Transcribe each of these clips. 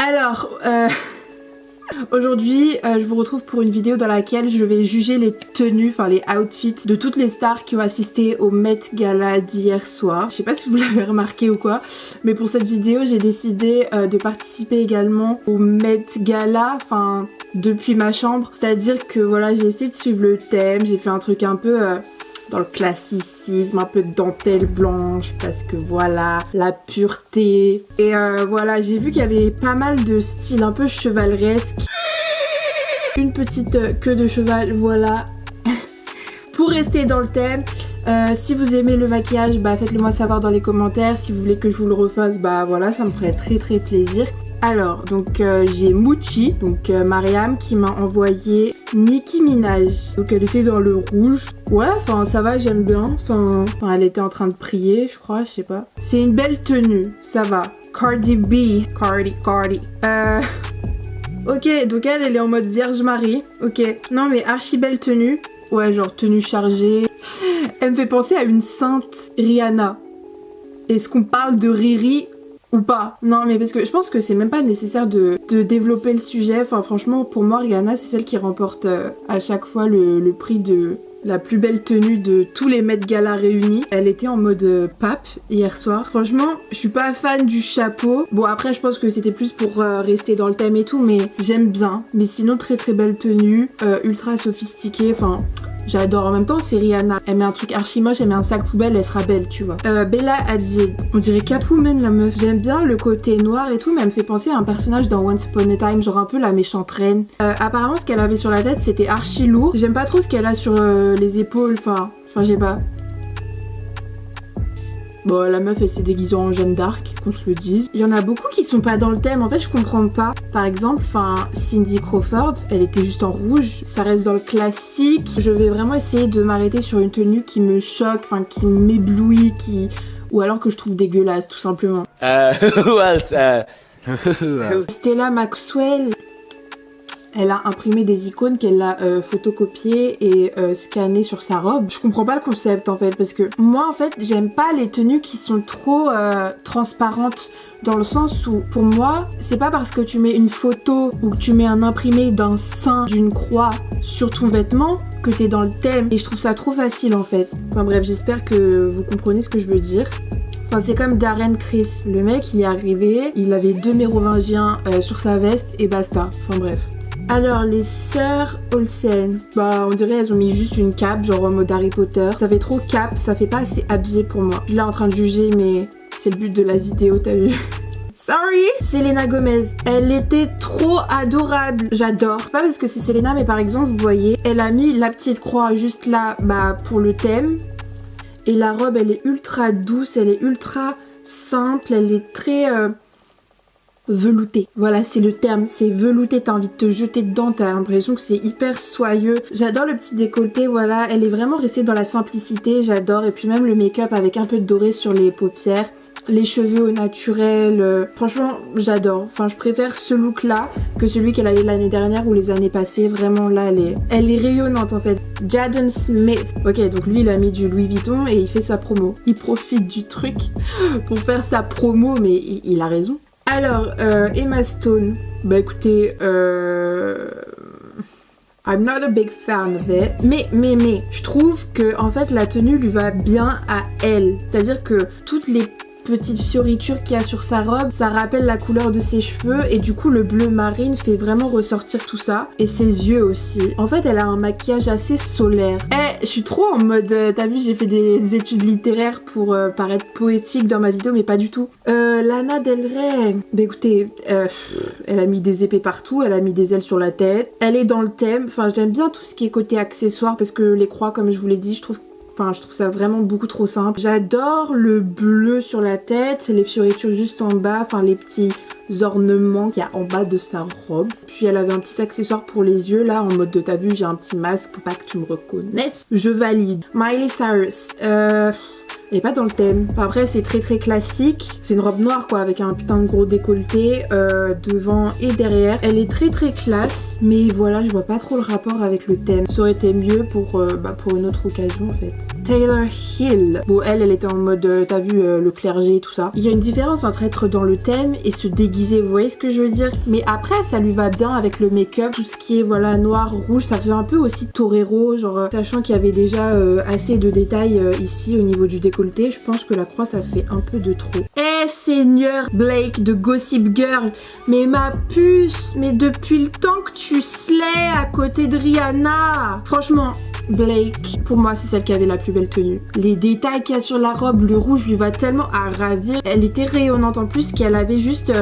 Alors, aujourd'hui, je vous retrouve pour une vidéo dans laquelle je vais juger les tenues, enfin les outfits de toutes les stars qui ont assisté au Met Gala d'hier soir. Je sais pas si vous l'avez remarqué ou quoi, mais pour cette vidéo, j'ai décidé de participer également au Met Gala, enfin depuis ma chambre. C'est-à-dire que voilà, j'ai essayé de suivre le thème, j'ai fait un truc un peu... dans le classicisme, un peu de dentelle blanche parce que voilà, la pureté. Et voilà, j'ai vu qu'il y avait pas mal de styles un peu chevaleresques. Une petite queue de cheval, voilà. Pour rester dans le thème, si vous aimez le maquillage, bah faites-le moi savoir dans les commentaires. Si vous voulez que je vous le refasse, bah voilà, ça me ferait très plaisir. Alors, donc j'ai Muchi, donc Mariam, qui m'a envoyé Nicki Minaj. Donc elle était dans le rouge. Ouais, enfin ça va, j'aime bien. Enfin, elle était en train de prier, je crois, je sais pas. C'est une belle tenue, ça va. Cardi B. Cardi. Ok, donc elle est en mode Vierge Marie. Ok, non mais archi belle tenue. Ouais, genre tenue chargée. Elle me fait penser à une sainte Rihanna. Est-ce qu'on parle de Riri ou pas? Non mais parce que je pense que c'est même pas nécessaire de développer le sujet. Enfin franchement pour moi Rihanna c'est celle qui remporte à chaque fois le prix de la plus belle tenue de tous les Met Gala réunis. Elle était en mode pape hier soir. Franchement je suis pas fan du chapeau. Bon après je pense que c'était plus pour rester dans le thème et tout, mais j'aime bien. Mais sinon très belle tenue, ultra sophistiquée, enfin... J'adore. En même temps, c'est Rihanna. Elle met un truc archi moche, elle met un sac poubelle, elle sera belle, tu vois. Bella Hadid. On dirait Catwoman, la meuf. J'aime bien le côté noir et tout, mais elle me fait penser à un personnage dans Once Upon a Time, genre un peu la méchante reine. Apparemment, ce qu'elle avait sur la tête, c'était archi lourd. J'aime pas trop ce qu'elle a sur les épaules, enfin, je sais pas. Bon, la meuf elle s'est déguisée en Jeanne d'Arc, qu'on se le dise. Il y en a beaucoup qui sont pas dans le thème, en fait je comprends pas. Par exemple, Cindy Crawford, elle était juste en rouge, ça reste dans le classique. Je vais vraiment essayer de m'arrêter sur une tenue qui me choque, enfin qui m'éblouit, ou alors que je trouve dégueulasse tout simplement. Stella Maxwell, elle a imprimé des icônes qu'elle a photocopiées et scannées sur sa robe. Je comprends pas le concept en fait, parce que moi en fait j'aime pas les tenues qui sont trop transparentes, dans le sens où pour moi c'est pas parce que tu mets une photo ou que tu mets un imprimé d'un sein, d'une croix sur ton vêtement que t'es dans le thème, et je trouve ça trop facile en fait. Enfin bref, j'espère que vous comprenez ce que je veux dire. Enfin c'est comme Darren Criss, le mec il est arrivé, il avait 2 mérovingiens sur sa veste et basta. Enfin bref. Alors les sœurs Olsen, bah on dirait elles ont mis juste une cape, genre en mode Harry Potter. Ça fait trop cape, ça fait pas assez habillé pour moi. Je suis là en train de juger, mais c'est le but de la vidéo, t'as vu? Sorry! Selena Gomez, elle était trop adorable, j'adore. C'est pas parce que c'est Selena, mais par exemple vous voyez, elle a mis la petite croix juste là, bah pour le thème. Et la robe elle est ultra douce, elle est ultra simple, elle est très... velouté. Voilà, c'est le terme, c'est velouté, t'as envie de te jeter dedans, t'as l'impression que c'est hyper soyeux. J'adore le petit décolleté, voilà, elle est vraiment restée dans la simplicité, j'adore. Et puis même le make-up avec un peu de doré sur les paupières, les cheveux au naturel, franchement j'adore. Enfin je préfère ce look là que celui qu'elle avait l'année dernière ou les années passées. Vraiment là elle est rayonnante en fait. Jaden Smith, ok, donc lui il a mis du Louis Vuitton et il fait sa promo. Il profite du truc pour faire sa promo, mais il a raison. Alors, Emma Stone, bah écoutez, I'm not a big fan of it, mais, je trouve que en fait la tenue lui va bien à elle. C'est-à-dire que toutes les petites fioritures qu'il y a sur sa robe, ça rappelle la couleur de ses cheveux, et du coup le bleu marine fait vraiment ressortir tout ça, et ses yeux aussi. En fait elle a un maquillage assez solaire. Je suis trop en mode, t'as vu j'ai fait des études littéraires pour paraître poétique dans ma vidéo, mais pas du tout. Lana Del Rey, bah écoutez, elle a mis des épées partout, elle a mis des ailes sur la tête, elle est dans le thème. Enfin j'aime bien tout ce qui est côté accessoire, parce que les croix comme je vous l'ai dit, je trouve ça vraiment beaucoup trop simple. J'adore le bleu sur la tête, les fioritures juste en bas, enfin les petits ornements qu'il y a en bas de sa robe. Puis elle avait un petit accessoire pour les yeux là, en mode de t'as vu j'ai un petit masque pour pas que tu me reconnaisses. Je valide. Miley Cyrus, Elle est pas dans le thème. Enfin, après c'est très très classique. C'est une robe noire quoi avec un putain de gros décolleté devant et derrière. Elle est très très classe. Mais voilà, je vois pas trop le rapport avec le thème. Ça aurait été mieux pour une autre occasion en fait. Taylor Hill. Bon, elle était en mode, t'as vu le clergé et tout ça. Il y a une différence entre être dans le thème et se déguiser, vous voyez ce que je veux dire? Mais après, ça lui va bien avec le make-up, tout ce qui est voilà noir, rouge, ça fait un peu aussi torero, genre sachant qu'il y avait déjà assez de détails ici au niveau du décolleté, je pense que la croix ça fait un peu de trop. Eh Seigneur Blake de Gossip Girl, mais ma puce, mais depuis le temps que tu slay à côté de Rihanna. Franchement, Blake, pour moi c'est celle qui avait la plus belle tenue. Les détails qu'il y a sur la robe, le rouge lui va tellement à ravir. Elle était rayonnante en plus qu'elle avait juste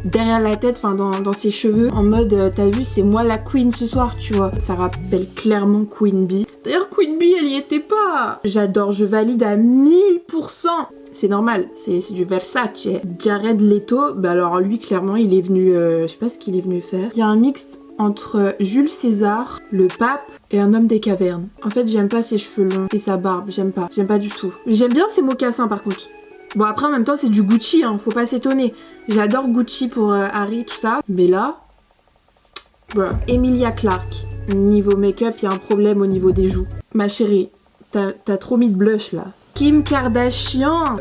derrière la tête, enfin dans ses cheveux, en mode t'as vu c'est moi la queen ce soir tu vois. Ça rappelle clairement Queen Bee. D'ailleurs Queen Bee elle y était pas. J'adore, je valide à 1000%. C'est normal, c'est du Versace. Jared Leto, bah alors lui clairement il est venu, je sais pas ce qu'il est venu faire. Il y a un mixte entre Jules César, le pape et un homme des cavernes. En fait j'aime pas ses cheveux longs et sa barbe, j'aime pas du tout. J'aime bien ses mocassins par contre. Bon après en même temps c'est du Gucci, hein, faut pas s'étonner. J'adore Gucci pour Harry tout ça, mais là, voilà. Emilia Clarke, niveau make-up il y a un problème au niveau des joues. Ma chérie, t'as trop mis de blush là. Kim Kardashian,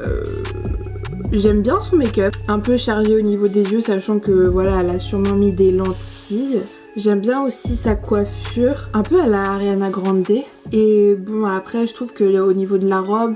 j'aime bien son make-up, un peu chargé au niveau des yeux, sachant que voilà, elle a sûrement mis des lentilles. J'aime bien aussi sa coiffure, un peu à la Ariana Grande. Et bon, après, je trouve que au niveau de la robe,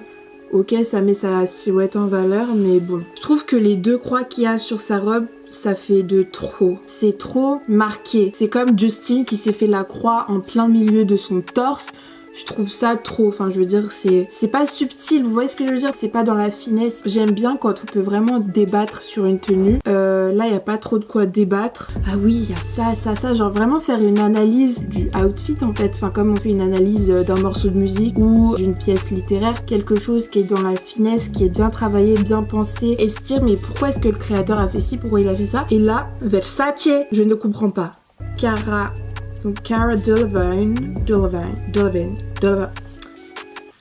ok, ça met sa silhouette en valeur, mais bon. Je trouve que les deux croix qu'il y a sur sa robe, ça fait de trop. C'est trop marqué. C'est comme Justin qui s'est fait la croix en plein milieu de son torse. Je trouve ça trop, enfin je veux dire c'est pas subtil, vous voyez ce que je veux dire, c'est pas dans la finesse. J'aime bien quand on peut vraiment débattre sur une tenue. Là il y a pas trop de quoi débattre. Ah oui, il y a ça, genre vraiment faire une analyse du outfit en fait, enfin comme on fait une analyse d'un morceau de musique ou d'une pièce littéraire, quelque chose qui est dans la finesse, qui est bien travaillé, bien pensé, et se dire mais pourquoi est-ce que le créateur a fait ci, pourquoi il a fait ça. Et là, Versace, je ne comprends pas. Donc Cara Delevingne.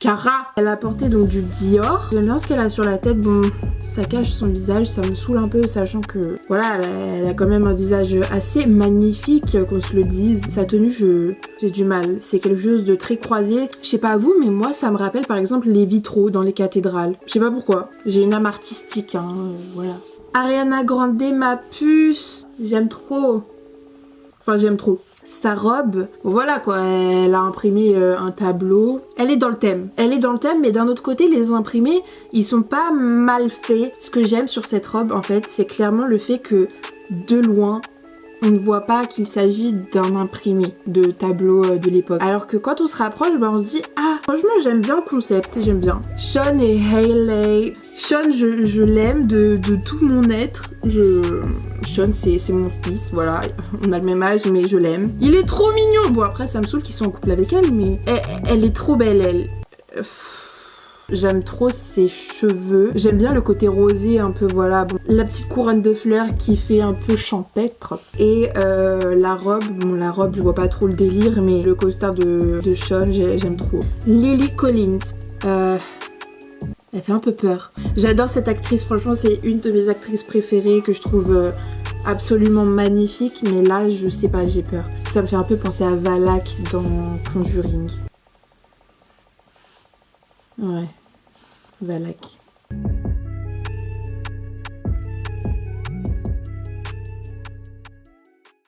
Cara, elle a porté donc du Dior. J'aime bien ce qu'elle a sur la tête. Bon, ça cache son visage, ça me saoule un peu, sachant que voilà, elle a quand même un visage assez magnifique, qu'on se le dise. Sa tenue, j'ai du mal. C'est quelque chose de très croisé. Je sais pas vous, mais moi, ça me rappelle par exemple les vitraux dans les cathédrales. Je sais pas pourquoi. J'ai une âme artistique, hein, voilà. Ariana Grande, ma puce. J'aime trop. Enfin, j'aime trop. Sa robe, voilà quoi, elle a imprimé un tableau. Elle est dans le thème. Elle est dans le thème, mais d'un autre côté, les imprimés, ils sont pas mal faits. Ce que j'aime sur cette robe, en fait, c'est clairement le fait que, de loin, on ne voit pas qu'il s'agit d'un imprimé de tableau de l'époque. Alors que quand on se rapproche, bah on se dit ah, franchement j'aime bien le concept, j'aime bien. Sean et Hailey. Sean, je l'aime de tout mon être. Sean c'est mon fils, voilà. On a le même âge mais je l'aime. Il est trop mignon. Bon après ça me saoule qu'ils soient en couple avec elle, mais elle est trop belle elle. J'aime trop ses cheveux. J'aime bien le côté rosé un peu, voilà. Bon, la petite couronne de fleurs qui fait un peu champêtre. Et la robe, bon la robe je vois pas trop le délire, mais le costard de Sean j'aime trop. Lily Collins. Elle fait un peu peur. J'adore cette actrice, franchement c'est une de mes actrices préférées que je trouve absolument magnifique. Mais là je sais pas, j'ai peur. Ça me fait un peu penser à Valak dans Conjuring. Ouais. Valak.